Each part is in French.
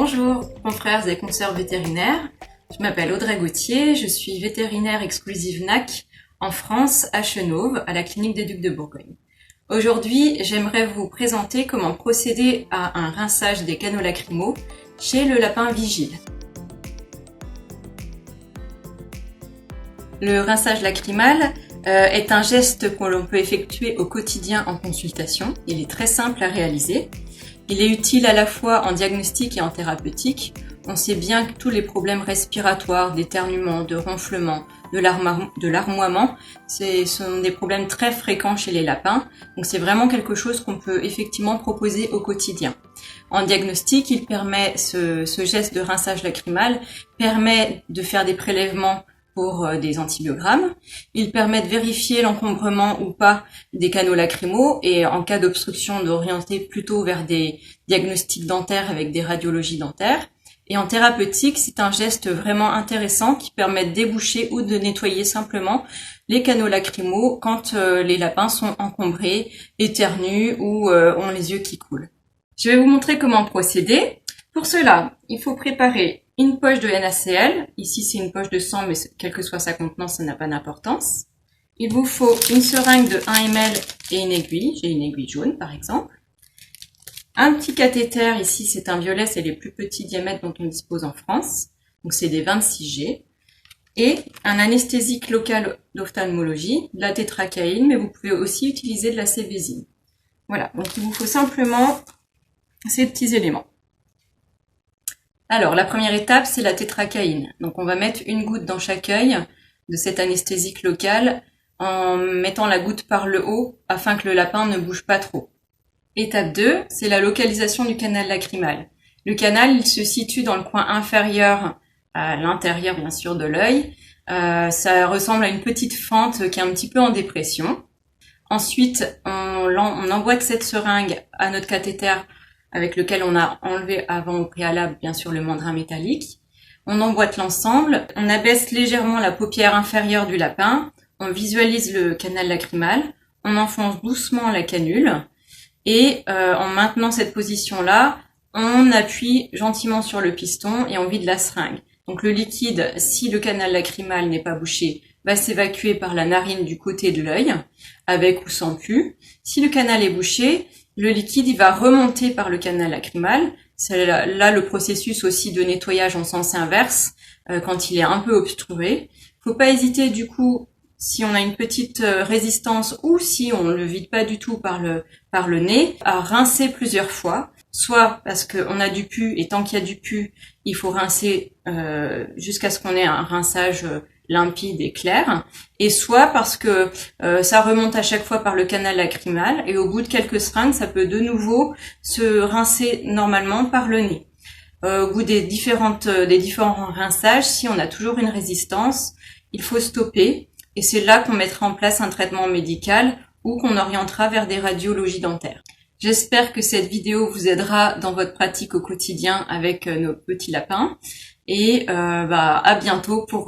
Bonjour, confrères et consoeurs vétérinaires. Je m'appelle Audrey Gauthier, je suis vétérinaire exclusive NAC en France, à Chenôve, à la clinique des Ducs de Bourgogne. Aujourd'hui, j'aimerais vous présenter comment procéder à un rinçage des canaux lacrymaux chez le lapin vigile. Le rinçage lacrymal est un geste que l'on peut effectuer au quotidien en consultation. Il est très simple à réaliser. Il est utile à la fois en diagnostic et en thérapeutique. On sait bien que tous les problèmes respiratoires, d'éternuement, de ronflement, de larmoiement, sont des problèmes très fréquents chez les lapins. Donc c'est vraiment quelque chose qu'on peut effectivement proposer au quotidien. En diagnostic, il permet ce geste de rinçage lacrymal permet de faire des prélèvements pour des antibiogrammes. Il permet de vérifier l'encombrement ou pas des canaux lacrymaux et en cas d'obstruction d'orienter plutôt vers des diagnostics dentaires avec des radiologies dentaires. Et en thérapeutique, c'est un geste vraiment intéressant qui permet de déboucher ou de nettoyer simplement les canaux lacrymaux quand les lapins sont encombrés, éternuent ou ont les yeux qui coulent. Je vais vous montrer comment procéder. Pour cela, il faut préparer une poche de NaCl. Ici, c'est une poche de sang, mais quelle que soit sa contenance, ça n'a pas d'importance. Il vous faut une seringue de 1 ml et une aiguille. J'ai une aiguille jaune, par exemple. Un petit cathéter, ici, c'est un violet, c'est les plus petits diamètres dont on dispose en France. Donc, c'est des 26G. Et un anesthésique local d'ophtalmologie, de la tétracaïne, mais vous pouvez aussi utiliser de la cévésine. Voilà, donc il vous faut simplement ces petits éléments. Alors, la première étape, c'est la tétracaïne. Donc, on va mettre une goutte dans chaque œil de cet anesthésique local en mettant la goutte par le haut afin que le lapin ne bouge pas trop. Étape 2, c'est la localisation du canal lacrymal. Le canal, il se situe dans le coin inférieur, à l'intérieur bien sûr de l'œil. Ça ressemble à une petite fente qui est un petit peu en dépression. Ensuite, on emboîte cette seringue à notre cathéter avec lequel on a enlevé avant au préalable bien sûr le mandrin métallique. On emboîte l'ensemble, on abaisse légèrement la paupière inférieure du lapin, on visualise le canal lacrymal, on enfonce doucement la canule et en maintenant cette position-là, on appuie gentiment sur le piston et on vide la seringue. Donc le liquide, si le canal lacrymal n'est pas bouché, va s'évacuer par la narine du côté de l'œil, avec ou sans pus. Si le canal est bouché, le liquide il va remonter par le canal lacrymal. C'est là le processus aussi de nettoyage en sens inverse, quand il est un peu obstrué. Faut pas hésiter du coup, si on a une petite résistance ou si on ne le vide pas du tout par le nez, à rincer plusieurs fois. Soit parce qu'on a du pus et tant qu'il y a du pus, il faut rincer jusqu'à ce qu'on ait un rinçage limpide et clair, et soit parce que ça remonte à chaque fois par le canal lacrymal et au bout de quelques seringues, ça peut de nouveau se rincer normalement par le nez. Au bout des différents rinçages, si on a toujours une résistance, il faut stopper et c'est là qu'on mettra en place un traitement médical ou qu'on orientera vers des radiologies dentaires. J'espère que cette vidéo vous aidera dans votre pratique au quotidien avec nos petits lapins. Et à bientôt pour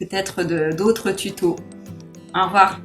peut-être d'autres tutos. Au revoir.